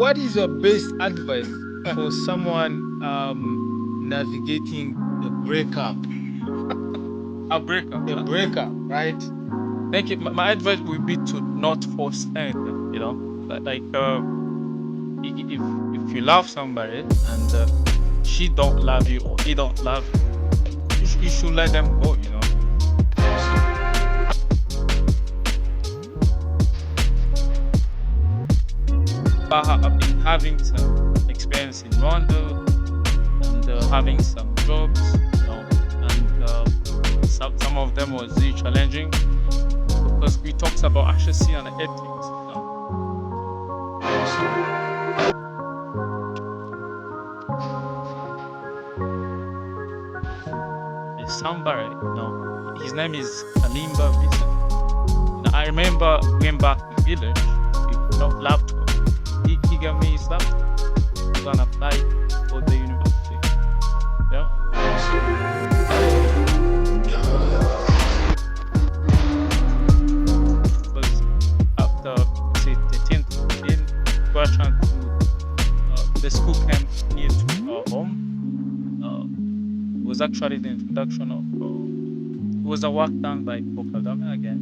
what is your best advice for someone navigating a breakup? A breakup. A breakup, right? Thank you. My advice would be to not force anything. If you love somebody and she don't love you or he don't love you, you should let them go. But I've been having some experience in Rwanda and having some jobs, and some of them was really challenging because we talked about Ashesi and ethics. There's somebody, his name is Kalimba Vincent. I remember going back to the village with no laptop. He gave me his laptop. I was gonna apply for the university. Yeah. Because after say 13th question the school came near to our home. It was actually the introduction of it was a work done by Pokadame again.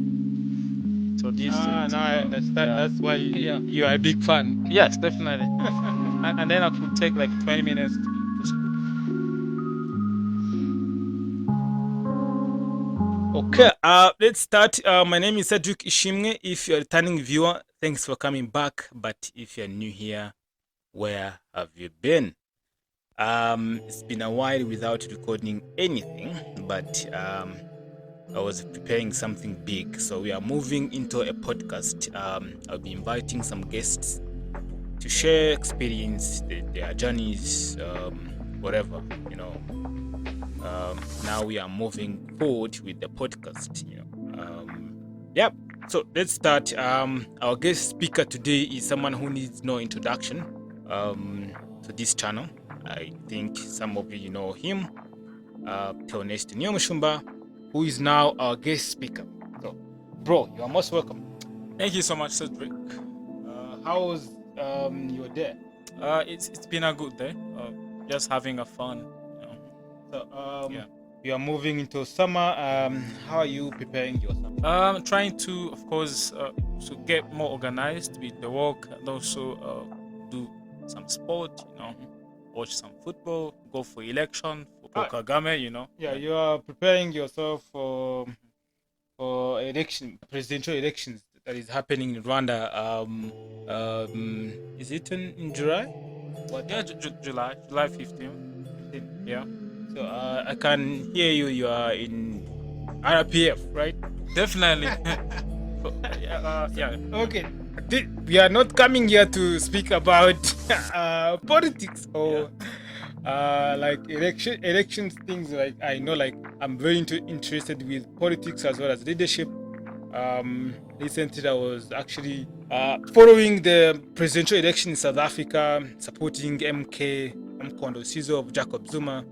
So this No, I understand. yeah. That's why you are a big fan. Yes, definitely. and then I could take like 20 minutes to school. Okay, let's start. My name is Cedric Ishimwe. If you're a returning viewer, thanks for coming back. But if you're new here, where have you been? It's been a while without recording anything, but I was preparing something big. So we are moving into a podcast. I'll be inviting some guests to share experience, their journeys, whatever, now we are moving forward with the podcast, Yep. So let's start. Our guest speaker today is someone who needs no introduction to this channel. I think some of you know him, Theonest Nyomushumba, who is now our guest speaker. So, bro, you are most welcome. Thank you so much, Cedric. How was your day? It's been a good day. Just having a fun. So you are moving into summer. How are you preparing your summer? Trying to, of course, to get more organized with the work and also do some sport. Watch some football, go for election for Kagame. Yeah, you are preparing yourself for presidential elections that is happening in Rwanda. Is it in July? Yeah, July 15th. Yeah. So I can hear you. You are in RPF, right? Definitely. Yeah. Okay. We are not coming here to speak about politics or like elections things. Like I know, like I'm very interested with politics as well as leadership. Recently, I was actually following the presidential election in South Africa, supporting MK Mkondo Sizo of Jacob Zuma.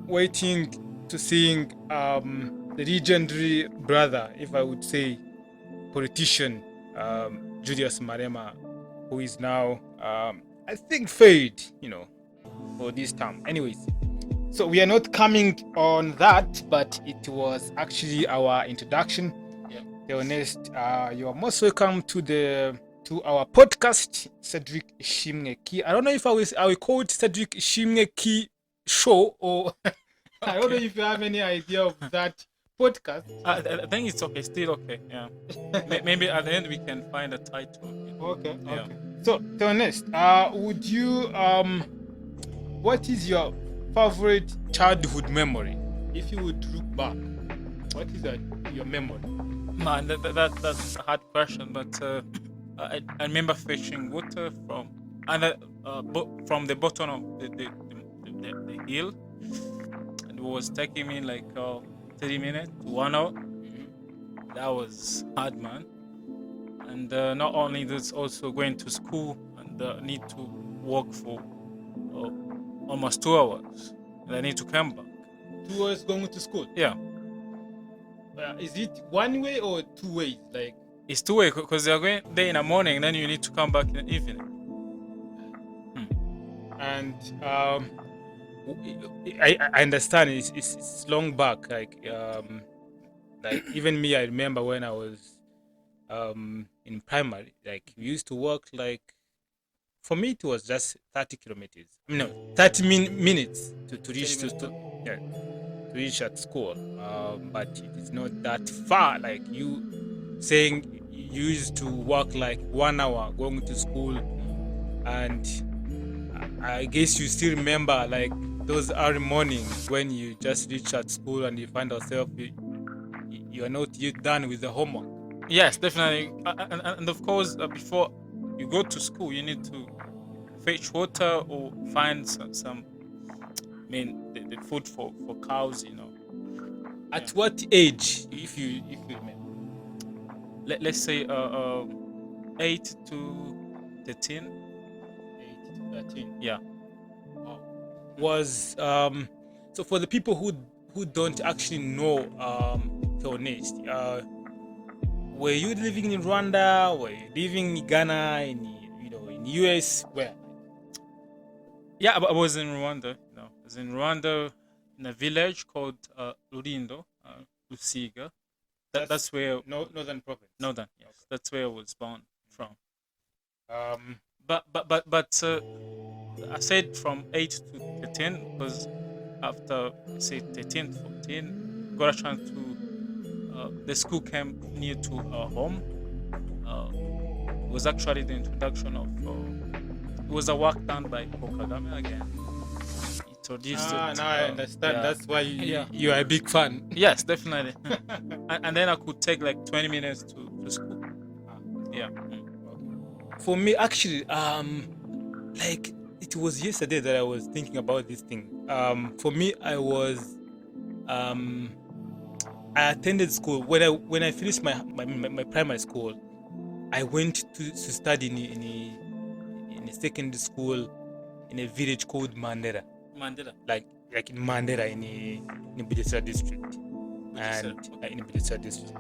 Waiting to seeing the legendary brother, if I would say, politician, Julius Marema, who is now, I think, fade, for this term. Anyways, so we are not coming on that, but it was actually our introduction. Theonest, you are most welcome to our podcast, Cedric Ishimwe Ki. I don't know if I will call it Cedric Ishimwe Ki Show, or I don't know if you have any idea of that podcast. I think it's okay, still okay. Yeah. Maybe at the end we can find a title. Okay. So, Theonest, would you what is your favorite childhood memory? If you would look back, what is your memory? Man, that's a hard question, but I remember fetching water from the bottom of the hill, and it was taking me like 30 minutes to 1 hour. That was hard, man. And not only this, also going to school and need to walk for almost 2 hours, and I need to come back. 2 hours going to school? Yeah. Is it one way or two ways? Like it's two way because you're going there in the morning, then you need to come back in the evening. and I understand it's long back. Like even me, I remember when I was in primary. Like we used to walk like for me it was just 30 kilometers. I mean, no, 30 minutes to reach 30 minutes. yeah, to reach at school. But it is not that far. Like you saying you used to walk like 1 hour going to school, and I guess you still remember like those early mornings when you just reach at school and you find yourself you are not yet done with the homework. Yes, definitely. And of course, before you go to school, you need to fetch water or find some I mean, the food for cows. At what age, if you remember? Let's say 8 to 13. 8 to 13. Yeah. Wow. Was so for the people who don't actually know Theonest, were you living in Rwanda? Were you living in Ghana? In US? Where? Yeah, I was in Rwanda. I was in Rwanda in a village called Rurindo, Lusiga. That's where Northern province. Northern. Yes, Okay. that's where I was born from. Um, But I said from 8 to 13 because after say 13, 14, got a chance to the school came near to our home. It was actually the introduction of. It was a work done by Pokagame again. He introduced it. now I understand. Yeah. That's why Yeah. you are a big fan. Yes, definitely. and then I could take like 20 minutes to school. Yeah. For me, actually, like it was yesterday that I was thinking about this thing. For me, I attended school when I finished my primary school. I went to study in a secondary school in a village called Mandera, Mandela. like in Mandera in Bugesera district, and in Bugesera district.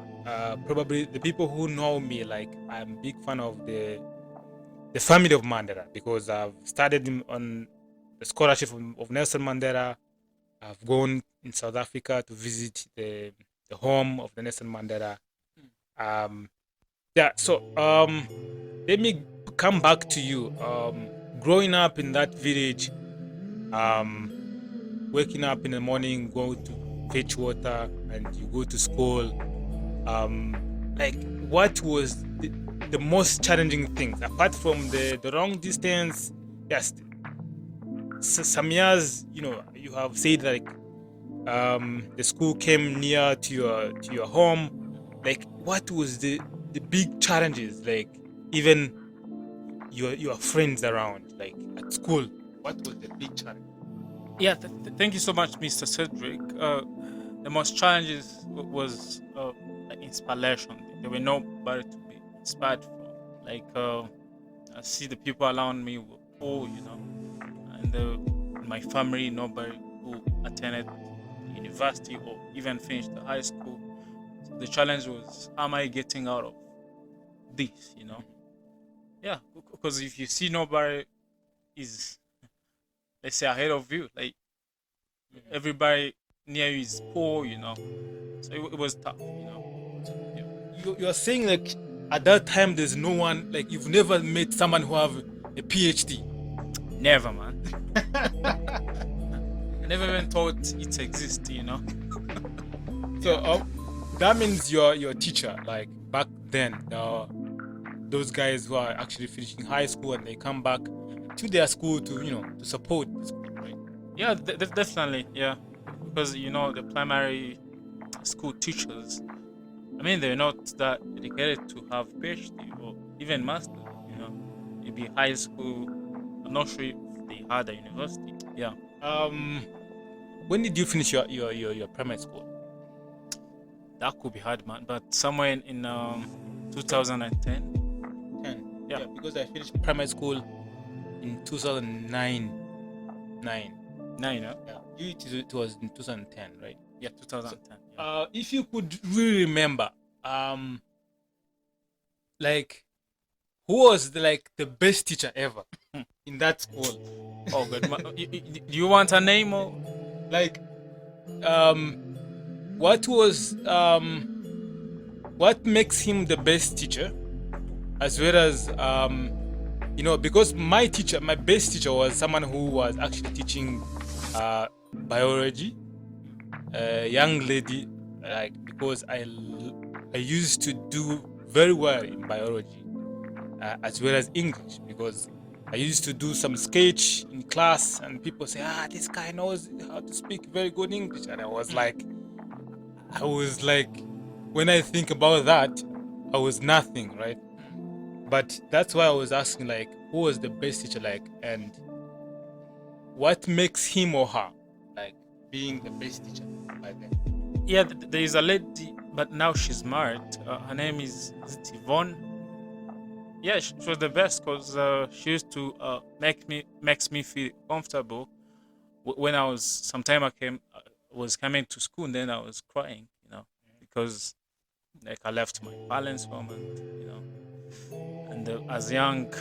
Probably the people who know me, like I'm a big fan of the family of Mandela because I've studied on the scholarship of Nelson Mandela. I've gone in South Africa to visit the home of the Nelson Mandela. Yeah, so let me come back to you. Growing up in that village, waking up in the morning, go to fetch water, and you go to school. Like, what was the most challenging things apart from the long distance? Yes, some years, you have said like the school came near to your home. Like, what was the big challenges? Like, even your friends around, like at school, what was the big challenge? Yeah, thank you so much, Mr. Cedric. The most challenges was inspiration. There were nobody to be inspired from. Like I see the people around me were poor, and my family, nobody who attended university or even finished the high school. So the challenge was, how am I getting out of this? Yeah, because if you see nobody is, let's say, ahead of you, like everybody near you is poor, so it was tough. Yeah. You're saying like at that time there's no one, like you've never met someone who have a PhD. Never, man. I never even thought it existed. So that means your teacher, like back then, those guys who are actually finishing high school and they come back to their school to to support the school, right? Yeah, definitely. Yeah, because the primary school teachers, I mean, they're not that dedicated to have PhD or even master. Maybe high school. I'm not sure if they had a university. Yeah. When did you finish your primary school? That could be hard, man. But somewhere in 2010. 10. Yeah. Because I finished primary school in 2009. 9. 9, huh? Yeah. It was in 2010, right? Yeah, 2010. If you could really remember, like, who was the best teacher ever in that school? Oh, good. Do you want a name or? Like, what was what makes him the best teacher, as well as because my best teacher was someone who was actually teaching biology, a young lady, because I used to do very well in biology, as well as English, because I used to do some sketch in class and people say, this guy knows how to speak very good English, and I was like, when I think about that, I was nothing, right? But that's why I was asking, who was the best teacher, and what makes him or her being the best teacher by then? Yeah, there is a lady, but now she's married. Her name is Yvonne. Yeah, she was the best because she used to makes me feel comfortable when I was sometime was coming to school, and then I was crying, because I left my parents home, and as a young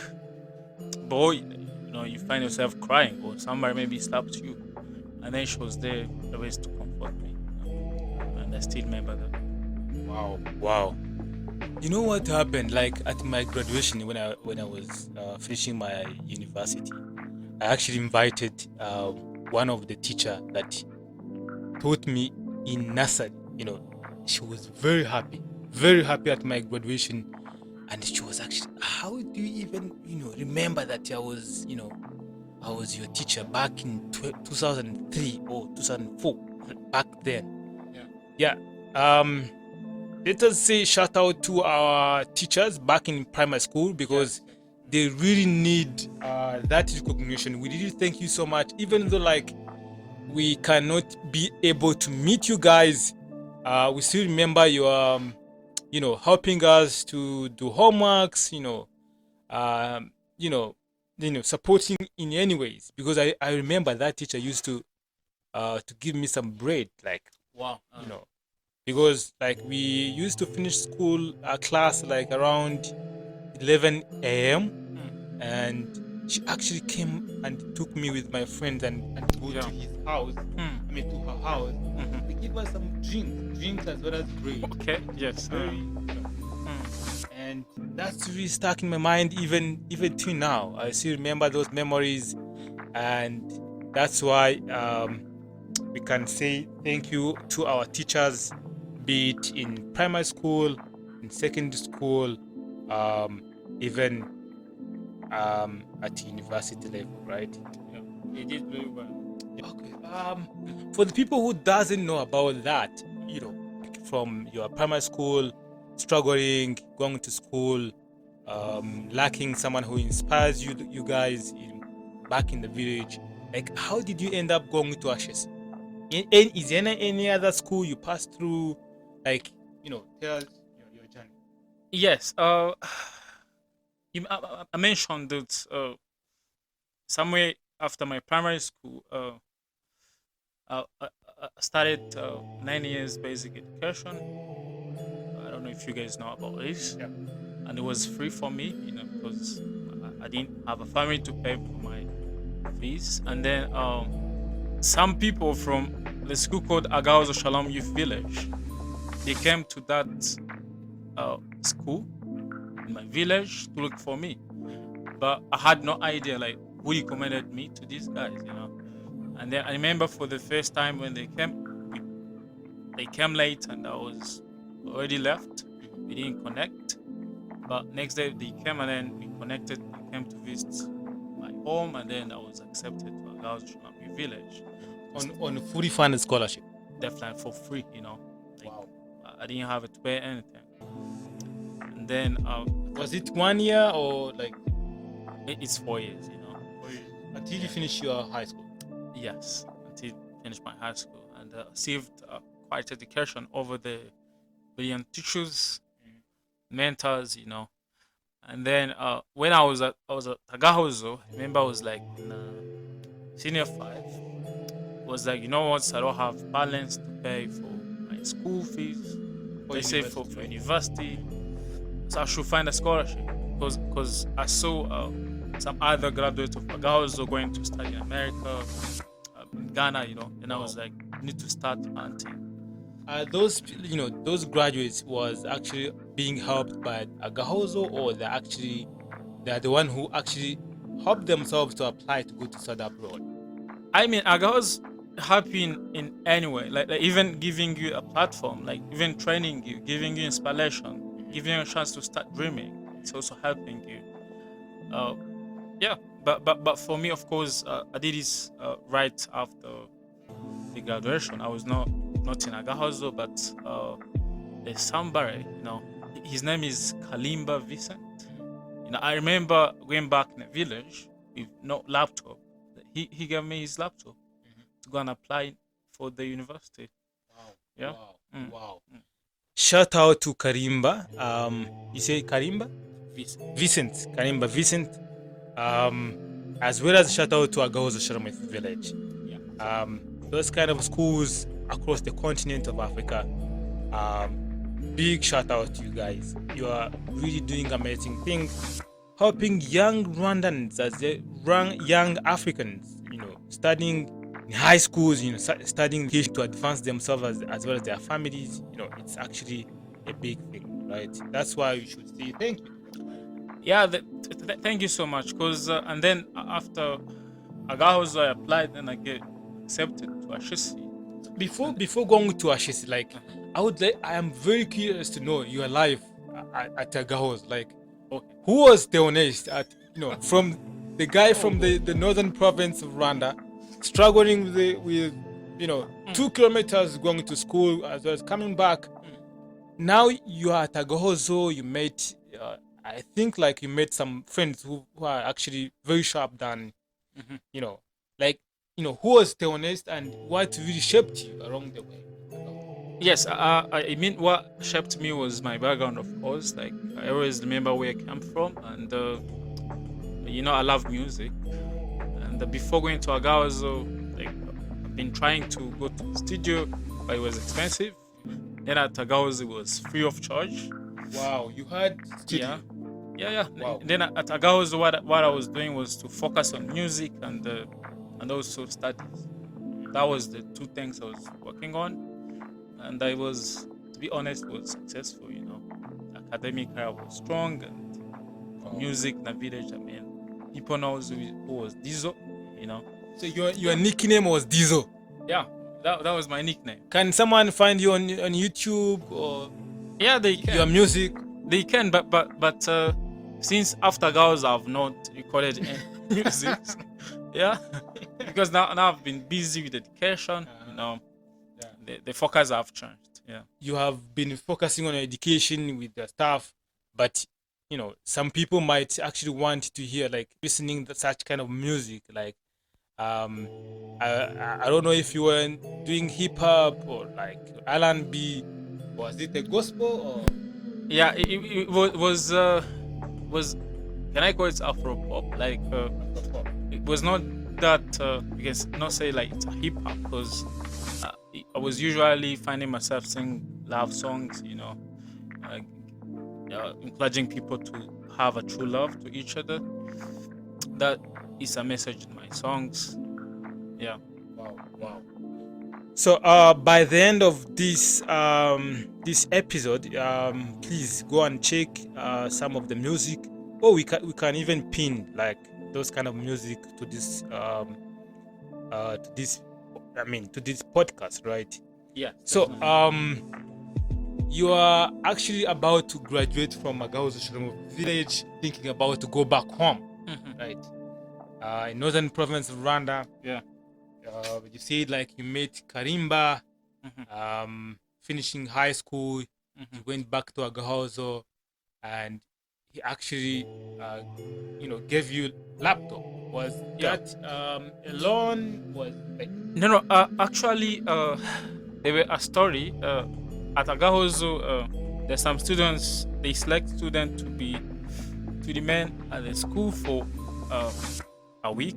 boy, you find yourself crying, or somebody maybe slapped you, and then she was there always to comfort me, and I still remember that. Wow. You know what happened? At my graduation, when I was finishing my university, I actually invited one of the teacher that taught me in nursery. She was very happy at my graduation, and she was actually, how do you even remember that I was your teacher back in 2003 or 2004, back then. Yeah. Let us say shout out to our teachers back in primary school, because they really need that recognition. We really thank you so much, even though we cannot be able to meet you guys. We still remember you helping us to do homeworks, supporting in any ways, because I remember that teacher used to give me some bread, Wow. because we used to finish school class around 11 a.m. and she actually came and took me with my friends and go to his house. To her house. They give us some drinks as well as bread. Okay. Yes. And that's really stuck in my mind even till now. I still remember those memories, and that's why we can say thank you to our teachers, be it in primary school, in secondary school, even at university level, right? Yeah, they did very well. Okay. For the people who doesn't know about that, from your primary school, struggling, going to school, lacking someone who inspires you guys back in the village, how did you end up going to Ashesi? Is there any other school you passed through? Tell us your journey. Yes. I mentioned that somewhere after my primary school, I started 9 years basic education. I don't know if you guys know about this. Yeah. And it was free for me, because I didn't have a family to pay for my fees. And then some people from the school called Agaozo Shalom Youth Village, they came to that school in my village to look for me, but I had no idea who recommended me to these guys, And then I remember for the first time when they came late, and I was already left. We didn't connect, but next day they came, and then we connected. They came to visit my home, and then I was accepted to Agaozo Shalom Village on fully funded scholarship. Definitely for free, Wow. I didn't have to pay anything. And then was it 1 year or it's 4 years, until you finish your high school? Yes, until I finished my high school, and received quite education over the brilliant teachers, mentors, And then when I was at Tagahozo, I remember I was in senior 5. Was what, I don't have balance to pay for my school fees. They say for university, so I should find a scholarship. because I saw some other graduates of Agahozo going to study in America, in Ghana, and I was like, need to start hunting. Those graduates was actually being helped by Agahozo, or they're the one who actually helped themselves to apply to go to study abroad? I mean, Agahozo helping in any way, like even giving you a platform, like even training you, giving you inspiration, giving you a chance to start dreaming. It's also helping you. Yeah, but for me, of course, I did this right after the graduation. I was not in Agahozo, but there's somebody, his name is Kalimba Vincent. I remember going back in the village with no laptop. He gave me his laptop to go and apply for the university. Wow. Yeah. Wow. Wow. Shout out to Karimba. You say Karimba? Vicent. Karimba Vicent. As well as shout out to Agahozo Sharamith village. Yeah. Those kind of schools across the continent of Africa. Big shout out to you guys. You are really doing amazing things, helping young Rwandans as young Africans, studying in high schools, studying to advance themselves as well as their families. It's actually a big thing, right? That's why you should say thank you. Yeah, thank you so much. Cause and then after Agahozo, I applied and I get accepted to Ashesi. Before going to Ashesi, I am very curious to know your life at Agahozo. Who was the honest from the guy from the northern province of Rwanda, struggling with 2 kilometers going to school as well as coming back. Now you are at Agahozo. You met, I think, you met some friends who are actually very sharp than, who was the honest and what really shaped you along the way. Yes, I mean, what shaped me was my background, of course. I always remember where I came from, and I love music. And before going to Agahozo, I've been trying to go to the studio, but it was expensive. Then at Agahozo, it was free of charge. Wow, you had studio. Yeah. Wow. Then at Agahozo, what I was doing was to focus on music and also studies. That was the 2 things I was working on. And I was, to be honest, was successful. Academic career was strong, and music in the village. I mean, people know who was Dizo. So your nickname was Dizo. Yeah, that was my nickname. Can someone find you on YouTube or? Yeah, they can. Your music. They can, but since after Girls, I've not recorded any music. Yeah, because now I've been busy with education. The focus have changed. Yeah, you have been focusing on your education with the staff, but some people might actually want to hear listening to such kind of music. I don't know if you were doing hip hop or R&B. Was it a gospel or? Yeah, it was can I call it Afro pop? It was not that you can not say it's a hip hop, because I was usually finding myself singing love songs, encouraging people to have a true love to each other. That is a message in my songs. Yeah. Wow. So by the end of this episode, please go and check some of the music, or we can even pin those kind of music to this to this podcast, right? Yeah. So you are actually about to graduate from Agahozo Sholomo village, thinking about to go back home, right? In northern province of Rwanda. Yeah. You said you met Karimba, finishing high school. You went back to Agahozo, and he actually, gave you laptop. Was that a loan? Was No. Actually, there were a story at Agahozo. There's some students. They select students to remain at the school for a week.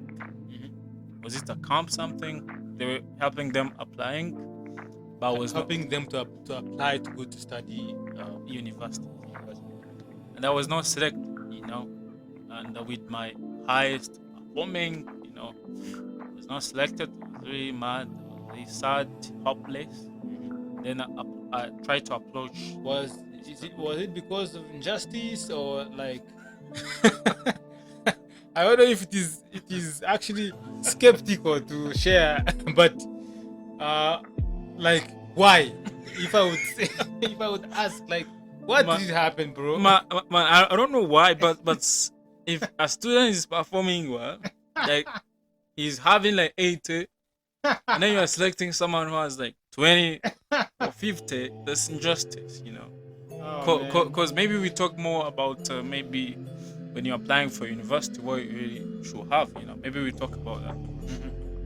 Was it a camp something? They were helping them applying, but was helping them to apply to go to study university. And I was not selected. you know, and with my highest performing, was not selected. I was really mad, really sad, hopeless. Then I tried to approach. Was it because of injustice or like I don't know if it is actually skeptical to share, but like why? If I would say, if I would ask, like, what Ma- did happen, bro? I don't know why, but if a student is performing well, like he's having like 80, and then you are selecting someone who has like 20 or 50, that's injustice, Oh, man. Because maybe we talk more about maybe when you're applying for university, what you really should have, maybe we talk about that.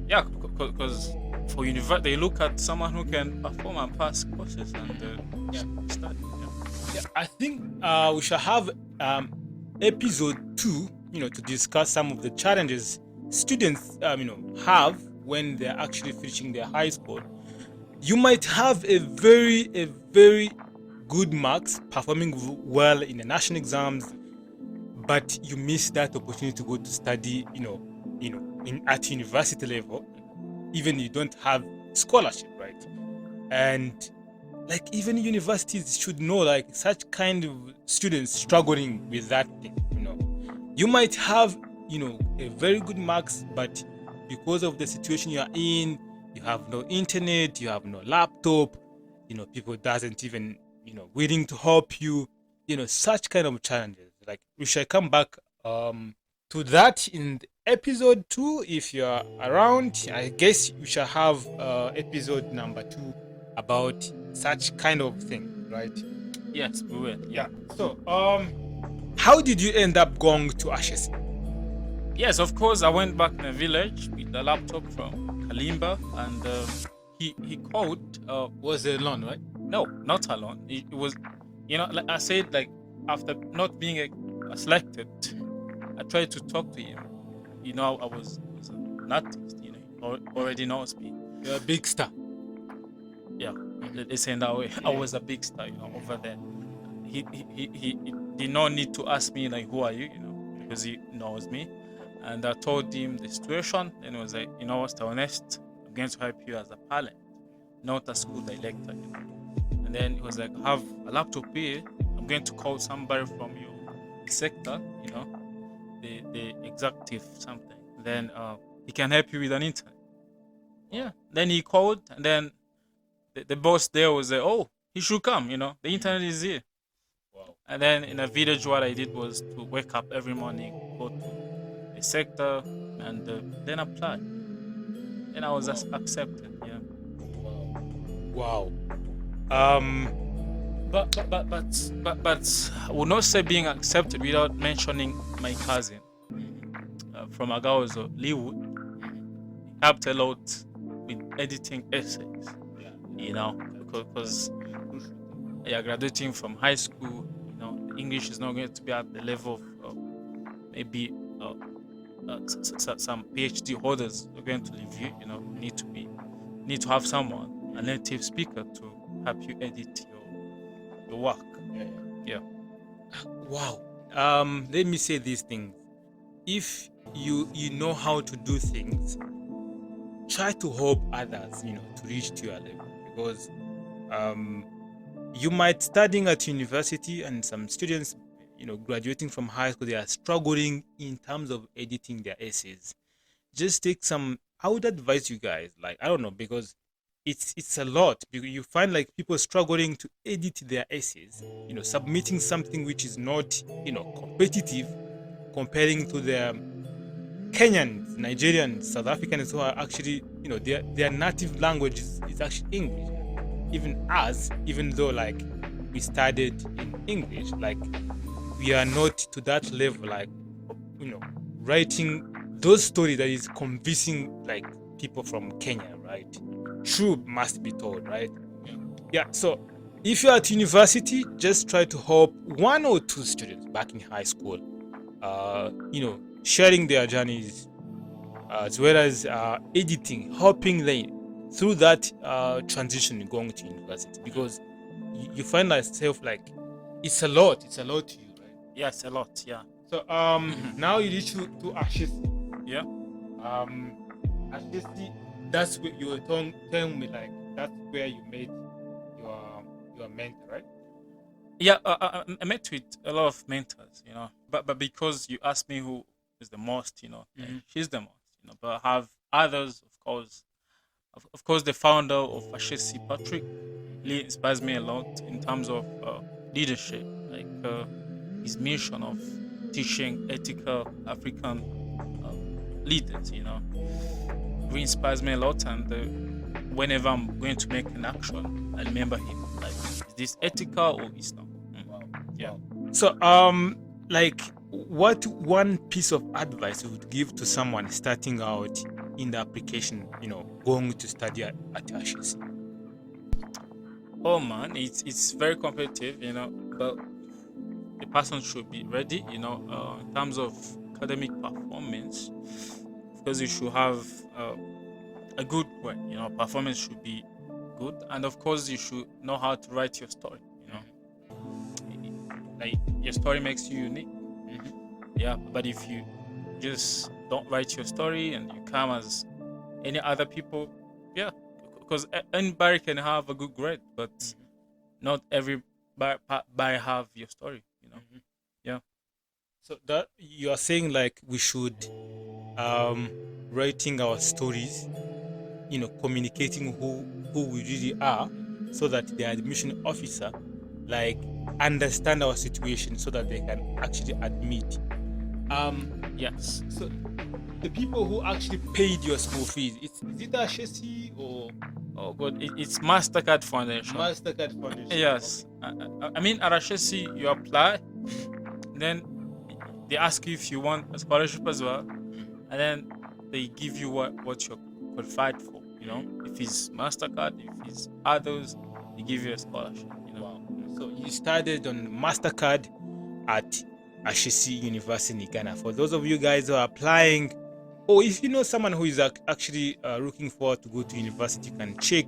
Yeah, because for university, they look at someone who can perform and pass courses and study. Yeah, I think we shall have episode 2, to discuss some of the challenges students, have when they're actually finishing their high school. You might have a very good marks, performing well in the national exams, but you miss that opportunity to go to study, at university level, even you don't have scholarship, right? And like even universities should know, like such kind of students struggling with that thing. You might have, a very good marks, but because of the situation you are in, you have no internet, you have no laptop, people doesn't even, willing to help you, such kind of challenges. Like we shall come back to that in episode 2 if you're around. I guess we shall have episode number 2 about such kind of thing, right? Yes, we will. Yeah. So how did you end up going to Ashesi? Yes, of course. I went back in the village with a laptop from Kalimba, and he called. Was it alone, right? No, not alone. It was, like I said, like after not being selected, I tried to talk to him. I was an artist. He already knows me. You're a big star. Yeah, they say that way. I was a big star, over there. He did not need to ask me like, who are you, because he knows me. And I told him the situation, and he was like, what's the honest? I'm going to help you as a pilot, not a school director. And then he was like, I have a laptop here. I'm going to call somebody from your sector, the executive something. Then he can help you with an internet. Yeah. Then he called, and then the boss there was like, oh, he should come. The internet is here. Wow. And then in a village, what I did was to wake up every morning, go to the sector, and then apply. And I was accepted. Yeah. Wow. But I would not say being accepted without mentioning my cousin from Agaozo, Leewood. He helped a lot with editing essays. Because graduating from high school, English is not going to be at the level of maybe some PhD holders are going to leave you. Need to have someone, a native speaker, to help you edit your work. Yeah. Wow. Let me say these things. If you know how to do things, try to help others, to reach to your level, because you might studying at university, and some students, graduating from high school, they are struggling in terms of editing their essays. Just take some. I would advise you guys, like, I don't know, because it's a lot. You find like people struggling to edit their essays, submitting something which is not, competitive, comparing to their Kenyans, Nigerians, South Africans who are actually, their native language is actually English. Even us, even though like we studied in English, like we are not to that level, like, writing those stories that is convincing like people from Kenya, right? Truth must be told, right? Yeah. So if you're at university, just try to help 1 or 2 students back in high school, sharing their journeys, as well as editing, helping them through that transition going to university, because you find yourself like it's a lot to you, right? Yes, a lot. Yeah. So now you reach to Ashesi. Yeah. Ashesi, that's where you were telling me like that's where you met your mentor, right? Yeah, I met with a lot of mentors, but because you asked me who is the most, she's the most, but I have others, of course. Of course, the founder of Ashesi, Patrick, really inspires me a lot in terms of leadership, like his mission of teaching ethical African uh, leaders, really inspires me a lot. And whenever I'm going to make an action, I remember him. Like, is this ethical or is not? Yeah. So like what one piece of advice you would give to someone starting out in the application, going to study at Ashesi? Oh man, it's very competitive, but the person should be ready, in terms of academic performance, because you should have a good way, performance should be good, and of course you should know how to write your story, like your story makes you unique. Yeah, but if you just don't write your story and you come as any other people, yeah, because anybody can have a good grade, but not everybody have your story, Yeah. So that you are saying like we should writing our stories, communicating who we really are, so that the admission officer like understand our situation so that they can actually admit. Yes. So the people who actually paid your school fees, is it Ashesi or Oh god, it's Mastercard Foundation. Mastercard Foundation? Yes. I mean, at Ashesi, you apply, then they ask you if you want a scholarship as well, and then they give you what you're qualified for. If it's Mastercard, if it's others, they give you a scholarship. Wow. So you started on Mastercard at Ashesi University in Ghana. For those of you guys who are applying, or if you know someone who is actually looking forward to go to university, you can check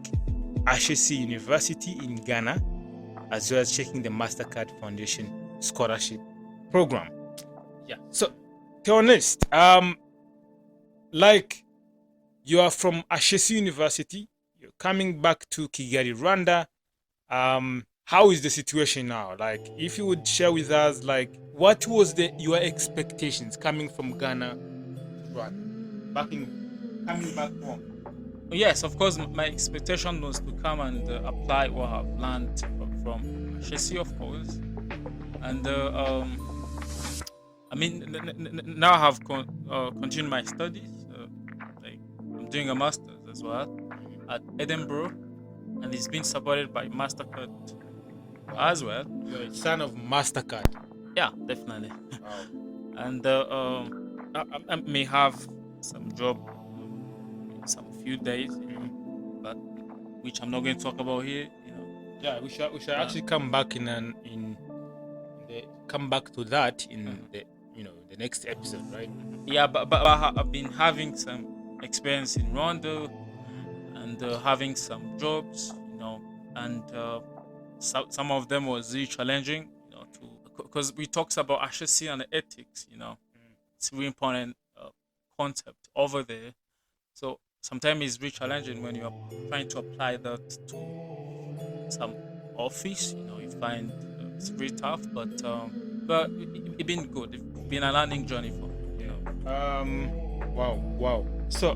Ashesi University in Ghana, as well as checking the Mastercard Foundation scholarship program. Yeah. So, to be honest, like you are from Ashesi University, you're coming back to Kigali, Rwanda. How is the situation now? Like, if you would share with us, like, what was your expectations coming from Ghana to Rwanda, coming back home? Yes, of course, my expectation was to come and apply what I've learned from Ashesi, of course, and I mean, now I have continued my studies. Like, I'm doing a master's as well at Edinburgh, and it's been supported by Mastercard as well. You're a son of Mastercard. Yeah, definitely. Wow. And I may have some job in some few days, but which I'm not going to talk about here. Yeah, we should actually come back come back to that in the next episode, right? Yeah, but I've been having some experience in Rwanda and having some jobs, and some of them was really challenging, because we talked about Ashesi and ethics, it's a really important concept over there. So sometimes it's really challenging when you're trying to apply that to some office. You find it's really tough, but it's been good. It's been a learning journey for me. Wow. So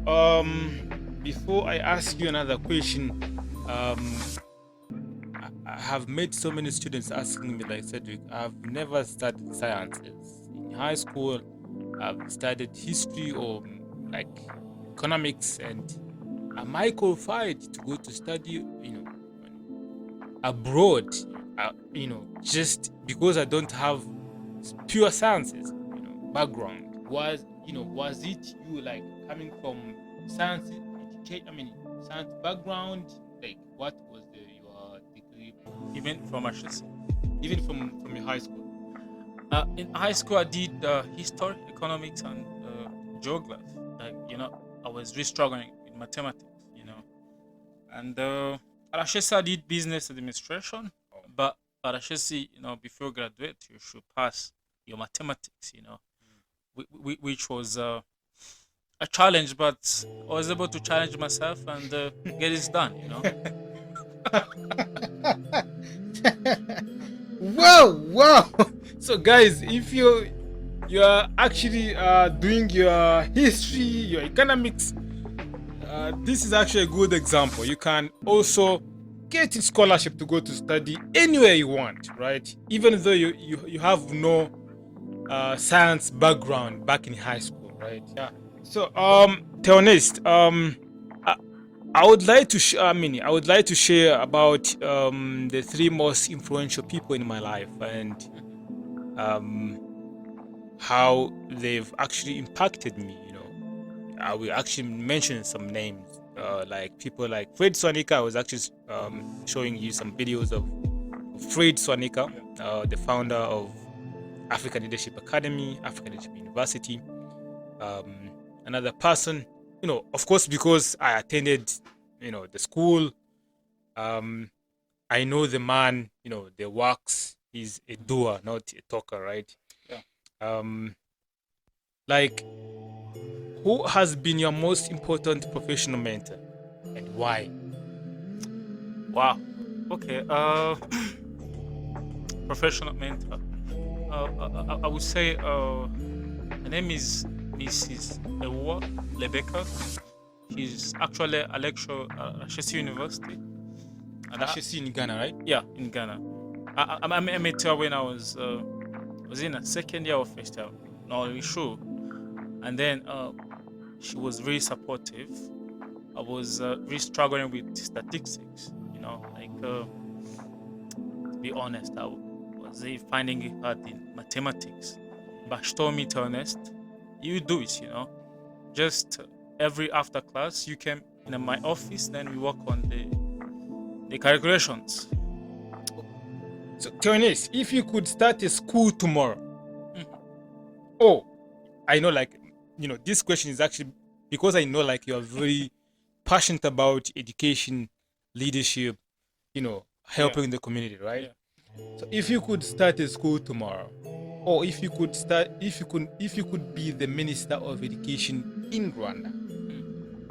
before I ask you another question, I have met so many students asking me, like, Cedric, I've never studied sciences in high school. I've studied history or like economics, and am I qualified to go to study abroad, just because I don't have pure sciences background? Was it you like coming from science science background? Like, what was your degree? Even from Ashesi? Even from your high school? In high school, I did history, economics, and geography. Like, I was really struggling with mathematics, and at Ashesi I did business administration. But at Ashesi, before you graduate, you should pass your mathematics, which was a challenge, but I was able to challenge myself and get this done. Wow. So guys, if you are actually doing your history, your economics, this is actually a good example. You can also get a scholarship to go to study anywhere you want, right? Even though you have no science background back in high school, right? Yeah. So Theonist, I would like to I would like to share about the three most influential people in my life and how they've actually impacted me. I will actually mention some names, like people like Fred Swanika. I was actually showing you some videos of Fred Swanika, the founder of African Leadership Academy, African Leadership University. Another person, of course, because I attended, the school, I know the man, the works. He's a doer, not a talker, right? Yeah. Like, who has been your most important professional mentor and why? Wow. Okay. Professional mentor. I would say her name is Mrs. Ewa Lebeka. She's actually a lecturer at Ashesi University. And Ashesi in Ghana, right? Yeah, in Ghana. I met her when I was in a second year or first year, not really sure. And then she was very supportive. I was really struggling with statistics, to be honest, I was finding it hard in mathematics. But she told me, to be honest, you do it, just every after class, you came in my office, then we work on the calculations. So, Theonis, if you could start a school tomorrow, oh, I know, this question is actually because I know, you are very passionate about education, leadership, helping the community, right? Yeah. So, if you could start a school tomorrow, or if you could be the Minister of Education in Rwanda,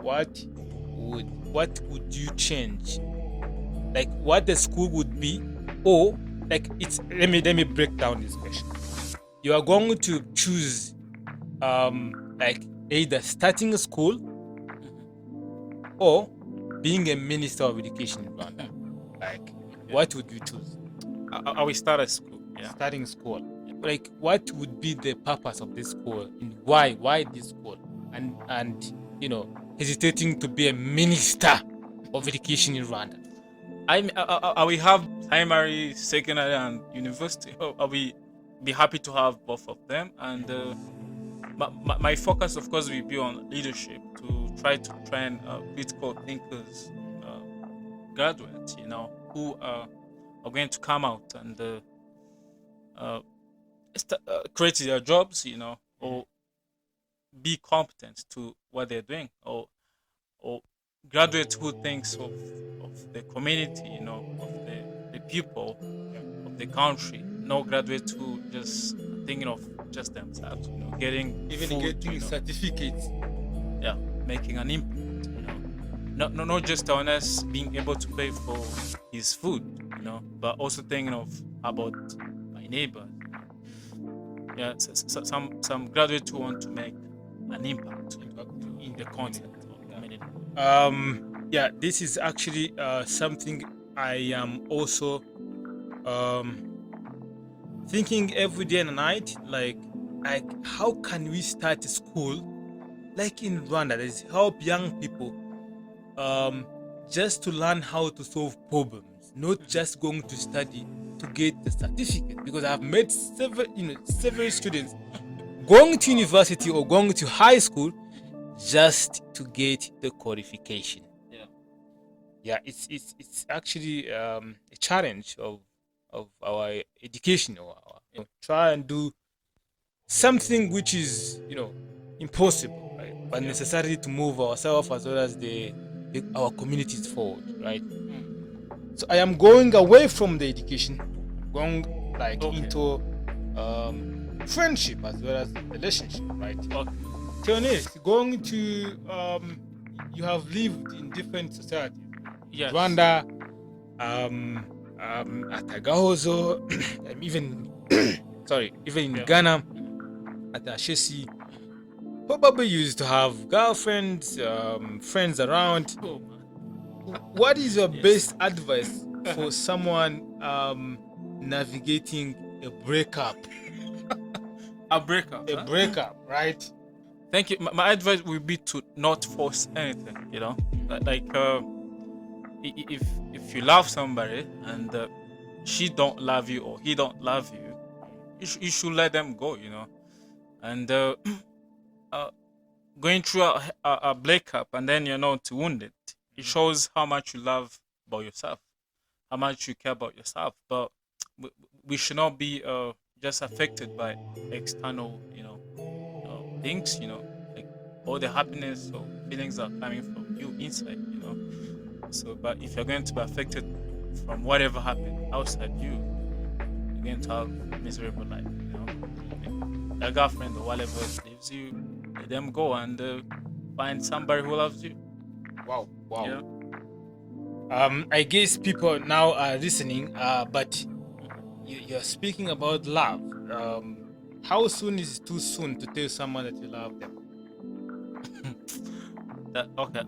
what would you change? Like, what the school would be, or let me break down this question. You are going to choose either starting a school or being a Minister of Education in Rwanda. What would you choose? I will start a school. Yeah. Starting school. What would be the purpose of this school and why this school? And hesitating to be a Minister of Education in Rwanda. I will have primary, secondary, and university. I will be happy to have both of them. And my focus, of course, will be on leadership, to try to train critical thinkers, graduates, who are going to come out and create their jobs, or be competent to what they're doing, or graduates who thinks of the community, of the people, of the country. No graduates who just thinking of just themselves, getting certificates. Yeah, making an impact. Not just honest being able to pay for his food, but also thinking about my neighbor. Yeah, so some graduates who want to make an impact in the content of the community. Yeah, this is actually something I am also thinking every day and night. Like how can we start a school in Rwanda that is help young people just to learn how to solve problems, not just going to study to get the certificate? Because I've met several students going to university or going to high school just to get the qualification. Yeah, it's actually a challenge of our education, or try and do something which is impossible, right? But necessary to move ourselves as well as our communities forward, right? So I am going away from the education, going into friendship as well as relationship, right? Okay. Theonis, going to you have lived in different societies. Yes. Rwanda, at Agahozo, even even in Yeah. Ghana, at Ashesi. Probably used to have girlfriends, friends around. Oh man. What is your Yes. best advice for someone navigating a breakup? A breakup. A Huh? breakup, right? Thank you. My advice would be to not force anything. You know, if you love somebody and she don't love you or he don't love you, you should let them go. You know, and uh, going through a breakup and then you're not wounded, it shows how much you love about yourself, how much you care about yourself. But we, we should not be just affected by external, things. You know, like all the happiness or feelings are coming from you inside. You know, so but if you're going to be affected from whatever happened outside you, you're going to have a miserable life. You know, like a girlfriend or whatever leaves you, let them go and find somebody who loves you. Wow, wow. Yeah. I guess people now are listening, but you're speaking about love. How soon is it too soon to tell someone that you love them? Okay.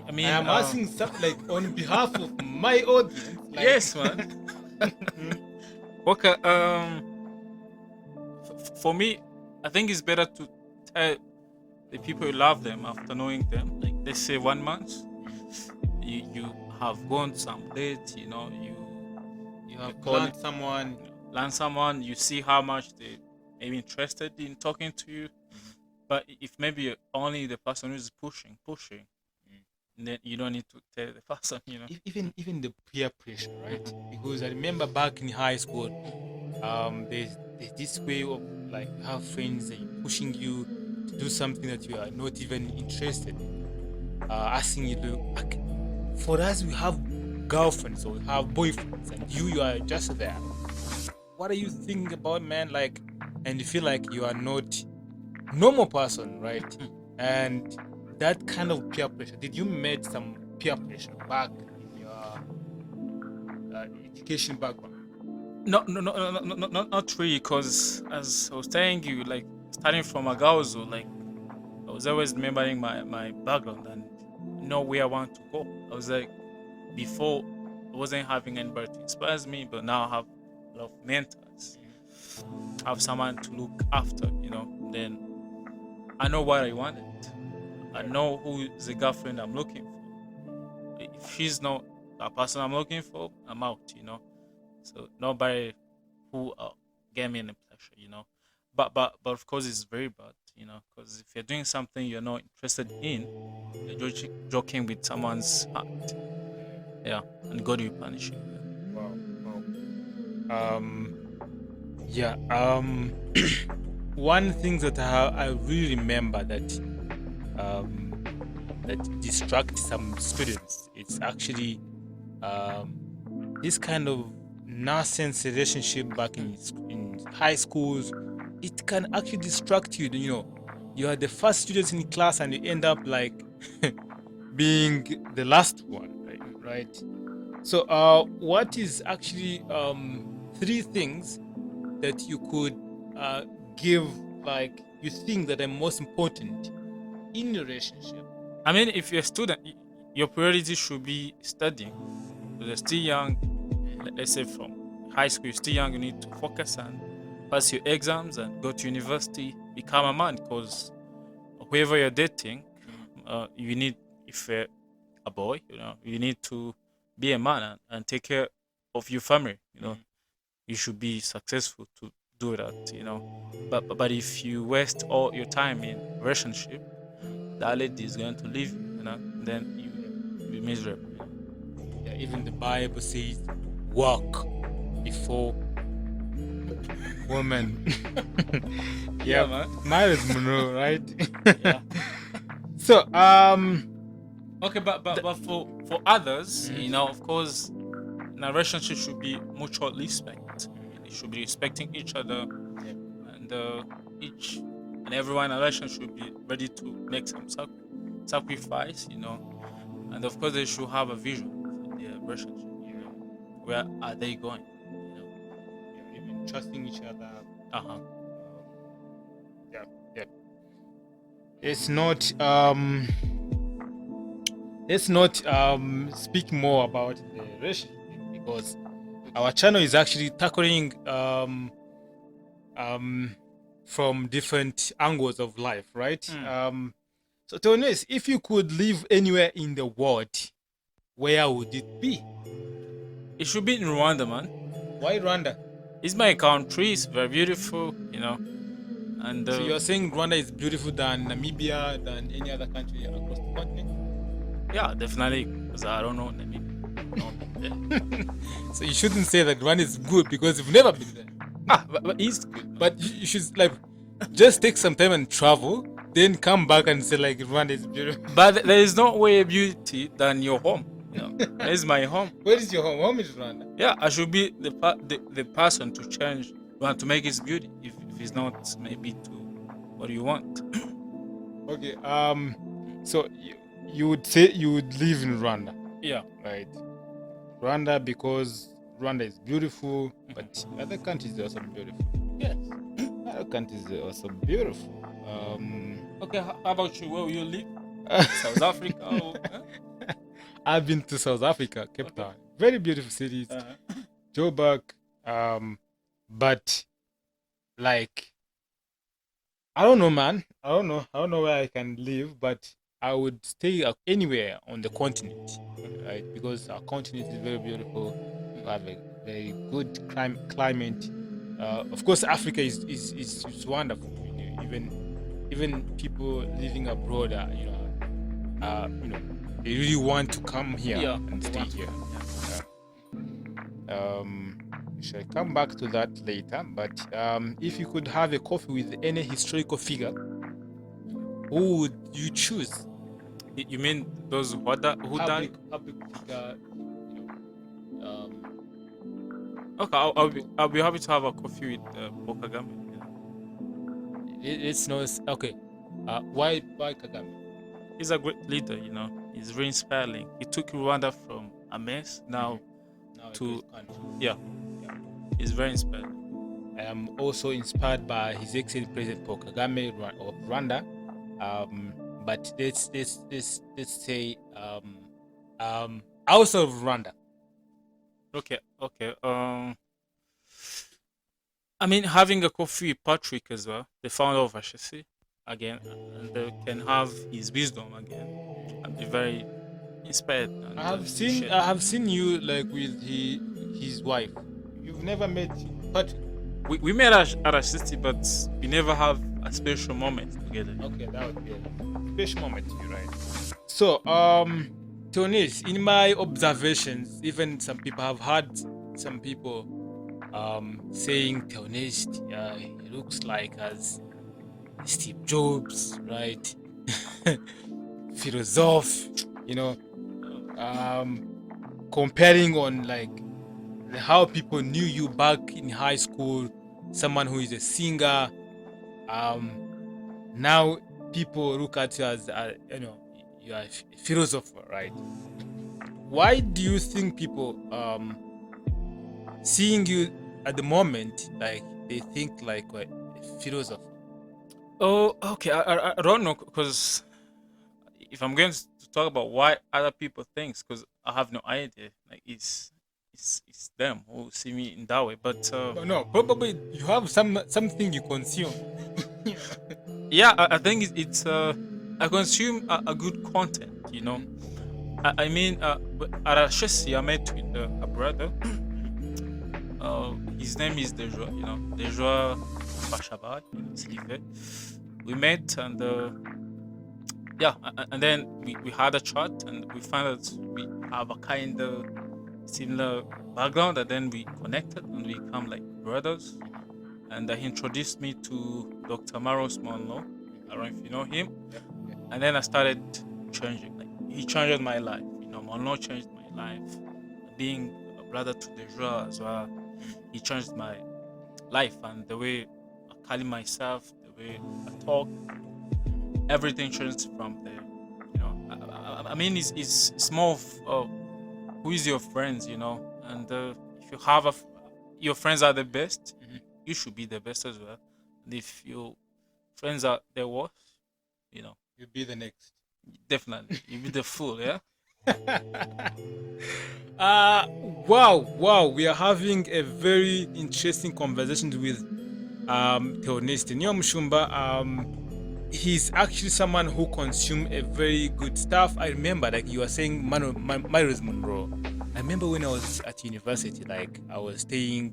I mean, I am asking something like on behalf of my audience. Like, yes, man. Okay. For me, I think it's better to tell the people you love them after knowing them. Like let's say 1 month, you have gone some dates. You know, you have call learned someone. learn someone. You see how much they may be interested in talking to you. But if maybe only the person who's pushing, then you don't need to tell the person, you know. Even the peer pressure, right? Because I remember back in high school, there's this way of like you have friends pushing you to do something that you are not even interested in, asking you to. Like, for us, we have girlfriends or we have boyfriends, and you are just there. What are you thinking about, man? Like, and you feel like you are not normal person, right? And that kind of peer pressure. Did you meet some peer pressure back in your education background? No, not really. Cause as I was telling you, like starting from Agaozo, like I was always remembering my background and know where I want to go. I was like, before I wasn't having anybody to inspire me, but now I have a lot of mentors. I have someone to look after, you know. Then I know what I wanted. I know who is the girlfriend I'm looking for. If she's not the person I'm looking for, I'm out, you know. So nobody who gave me any pleasure, you know. But of course it's very bad, you know, because if you're doing something you're not interested in, you're joking with someone's heart. Yeah, and God will punish you. Wow. Yeah. One thing that I really remember that that distracts some students, it's actually this kind of nonsense relationship back in high schools. It can actually distract you. You know, you are the first students in class and you end up like being the last one, right? So, what is actually 3 things that you could give, like you think that are most important in a relationship? I mean, if you're a student, your priority should be studying. So you're still young. Let's say from high school, you're still young. You need to focus and pass your exams and go to university, become a man. Because whoever you're dating, you need, if you're a boy, you know, you need to be a man and take care of your family. You know, you should be successful to do that. You know, but if you waste all your time in relationship, that lady is going to leave you, you know, then you be miserable. You know? Yeah, even the Bible says, "Walk before woman." Yeah, man. Miles Monroe, right? Yeah. So, Okay, but for others, you know, of course, in a relationship should be mutual respect. They should be respecting each other, and and each and everyone in a relationship should be ready to make some sacrifice, and of course they should have a vision for their relationship. Where are they going? Even trusting each other. Uh huh. Yeah, yeah. It's not speak more about the relationship, because our channel is actually tackling from different angles of life, right? So Tonis, if you could live anywhere in the world, where would it be? It should be in Rwanda, man. Why Rwanda? It's my country. It's very beautiful, and So you're saying Rwanda is beautiful than Namibia, than any other country across the continent? yeah, definitely. Because I don't know Namibia. No, yeah. So you shouldn't say that Rwanda is good because you've never been there. But it's good. Man. But you should like just take some time and travel, then come back and say like Rwanda is beautiful. But there is no way beauty than your home. That is my home. Where is your home? Home is Rwanda. Yeah, I should be the person to change, to make its beauty. If it's not maybe to what you want. Okay. So you would say you would live in Rwanda, Yeah. right? Rwanda because Rwanda is beautiful, but other countries are also beautiful. Yes. Other countries are also beautiful. Okay. How about you? Where will you live? South Africa. Or, I've been to South Africa, Cape Town. Very beautiful cities. Joburg. But like, I don't know, man. I don't know where I can live, but I would stay anywhere on the continent, right? Because our continent is very beautiful. We have a very good climate. Of course, Africa is wonderful. Even people living abroad are, they really want to come here and stay here. We shall come back to that later. But if you could have a coffee with any historical figure, who would you choose? You mean those who died? Public figure. Okay, I'll be happy to have a coffee with Paul Kagame. It's no okay. Why Kagame? He's a great leader. He's very inspiring. He took Rwanda from a mess now to He's very inspiring. I am also inspired by His Excellency President Paul Kagame of Rwanda. But let's say outside of Rwanda. Okay. I mean, having a coffee with Patrick as well, the founder of Ashesi, again, and they can have his wisdom again. I'd be very inspired. And, I have seen you like with his wife. You've never met Patrick. We met at Ashesi, but we never have a special moment together. Okay, that would be a special moment, you're right. So, Tonis, in my observations, even some people have heard some people saying Tonis, he looks like as Steve Jobs, right? Philosoph, comparing on like how people knew you back in high school, someone who is a singer. Now people look at you as you are a philosopher, right? Why do you think people seeing you at the moment like they think like a philosopher? Oh, okay. I don't know, because if I'm going to talk about why other people think, because I have no idea. Like it's them who see me in that way. But no, probably you have something you consume. yeah, I think it's I consume a good content. I mean, at Ashesi, I met with a brother. His name is Dejoa. Dejoa Bashabat. We met and and then we had a chat and we found that we have a kind of similar background, and then we connected and we become like brothers. And he introduced me to Dr. Maros Monlo. I don't know if you know him. And then I started changing. Like he changed my life. Monlo changed my life. Being a brother to Dejoa as well, he changed my life and the way I carry myself, the way I talk, everything changes from there. You know, I mean, it's more of who is your friends, you know, and if you have your friends are the best, you should be the best as well. And if your friends are the worst, you know, You'll be the next. definitely you be the fool, yeah. Wow. We are having a very interesting conversation with Theoneste Mushumba. He's actually someone who consumes a very good stuff. I remember, like you were saying, Myros Monroe. I remember when I was at university, like I was staying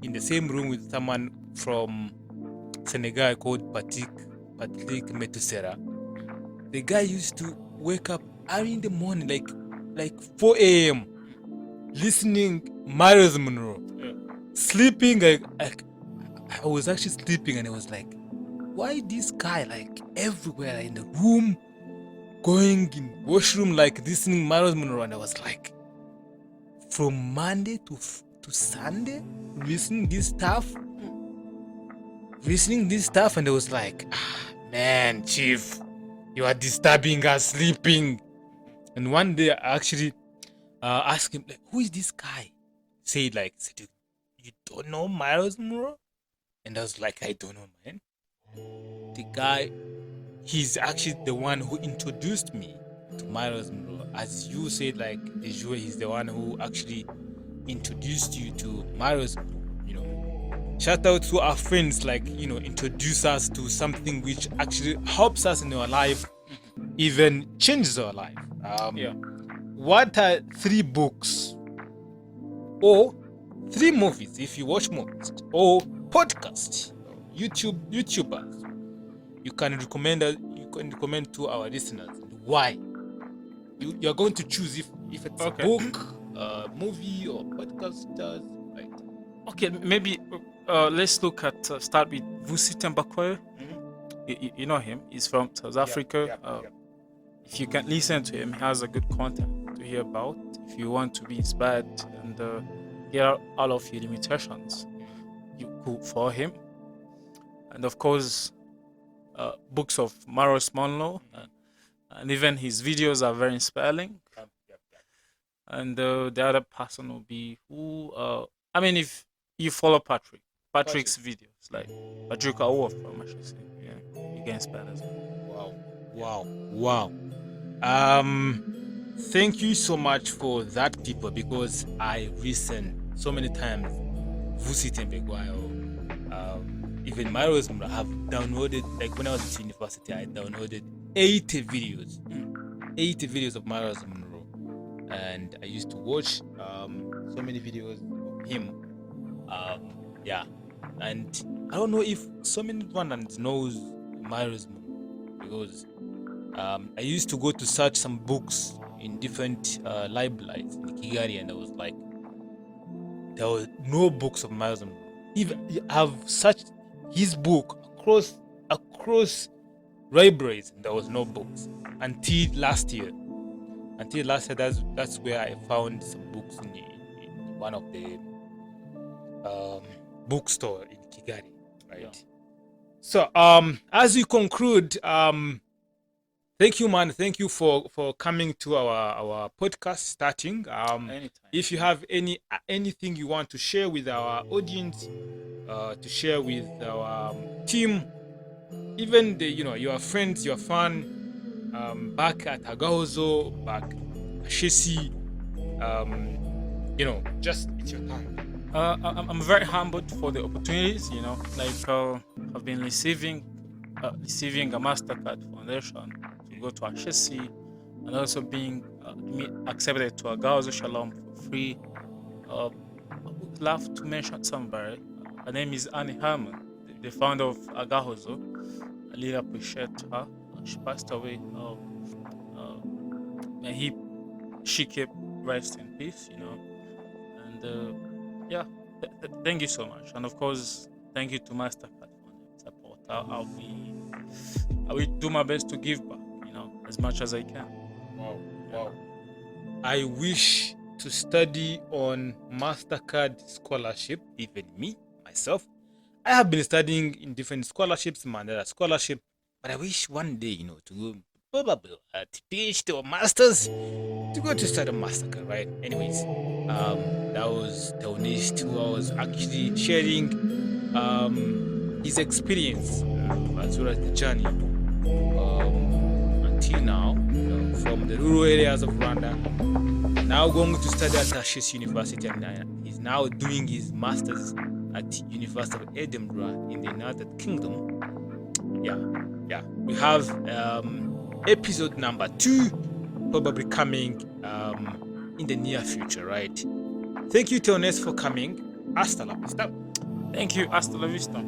in the same room with someone from Senegal called Patrick Metusera. The guy used to wake up early in the morning, like 4 a.m. listening Myros Monroe. Yeah. Sleeping, I was actually sleeping, and I was like, why this guy like everywhere in the room, going in washroom, like listening Myros Monroe? And I was like, from Monday to Sunday, listening this stuff, and I was like, man, chief, you are disturbing us sleeping. And one day I actually asked him, like, who is this guy? Said, you don't know Myros Monroe? And I was like, I don't know, man. The guy, he's actually the one who introduced me to Myros Monroe. As you said, like, he's the one who actually introduced you to Myros Monroe. You know, shout out to our friends, like, you know, introduce us to something which actually helps us in our life, even changes our life. Yeah. What are 3 books or 3 movies, if you watch movies, or podcasts, YouTubers, you can recommend to our listeners? Why? You're going to choose if it's Okay. a book, movie, or podcast. Right? Okay, maybe let's look at start with Vusi Tembakoyo. You know him. He's from South Africa. If you can listen to him, he has a good content to hear about. If you want to be inspired and get out all of your limitations, you could follow him. And of course, books of Myros Monroe, and even his videos are very inspiring. And the other person will be who? I mean, if you follow Patrick's videos, like Patrick Awo from Ashesi, yeah, you get inspired as well. Wow. Thank you so much for that, people, because I listen so many times Vusi Tembegwayo. Even Myros Monroe, I have downloaded, like when I was at university, I downloaded 80 videos. 80 videos of Myros Monroe. And I used to watch so many videos of him. And I don't know if so many Rwandans knows Myros Monroe, because I used to go to search some books in different libraries in Kigali, and I was like, there were no books of Myros Monroe. Even I've searched his book across libraries, and there was no books until last year. That's where I found some books in one of the bookstore in Kigali, right? Yeah. So as we conclude, thank you, man. Thank you for coming to our podcast starting. Anytime. If you have anything you want to share with our audience, to share with our team, even your friends, your fan, back at Agahozo, back Ashesi, just it's your time. I'm very humbled for the opportunities. You know, like I've been receiving a Mastercard foundation to go to Ashesi, and also being accepted to Agahozo Shalom for free. I would love to mention somebody. Her name is Annie Herman, the founder of Agahozo. I really appreciate her. She passed away. May she kept rest in peace, you know. And yeah, thank you so much. And of course, thank you to Mastercard for the support. I will do my best to give back, you know, as much as I can. Wow. I wish to study on Mastercard scholarship, even myself. I have been studying in different scholarships, Mandela Scholarship, but I wish one day, to go probably at PhD or masters to go to study Mastercard, right? Anyways, that was Teonist who was actually sharing his experience as well as the journey until now, from the rural areas of Rwanda, now going to study at Ashesi University, and he's now doing his masters at University of Edinburgh in the United Kingdom. Yeah. We have episode number 2 probably coming in the near future, right? Thank you, Teonest, for coming. Hasta la vista. Thank you. Hasta la vista.